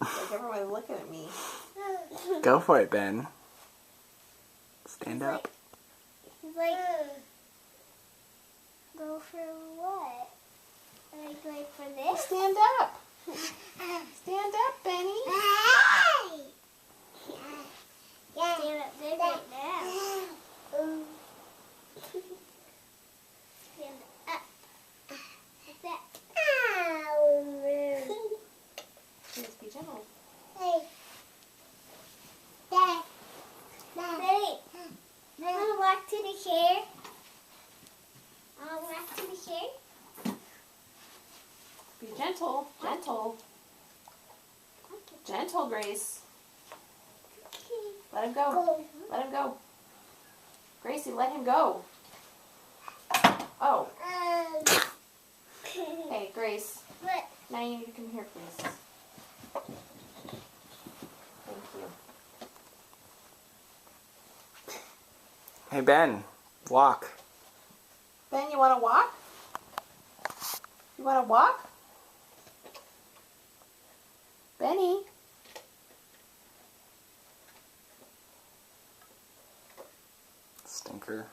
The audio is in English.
Like everyone's looking at me. Go for it, Ben. Stand up. He's like, go for what? Are you going for this? Stand up. Stand up, Benny. Stand up there right now. Stand up. Like that. Just be gentle. Hey. Dad. Ready? I want to walk to the chair. I want to walk to the chair. Be gentle. Gentle. Gentle, Grace. Let him go. Let him go. Gracie, let him go. Oh. Hey, Grace. What? Now you need to come here, please. Thank you. Hey, Ben. Walk. Ben, you want to walk? You want to walk? Benny? Stinker.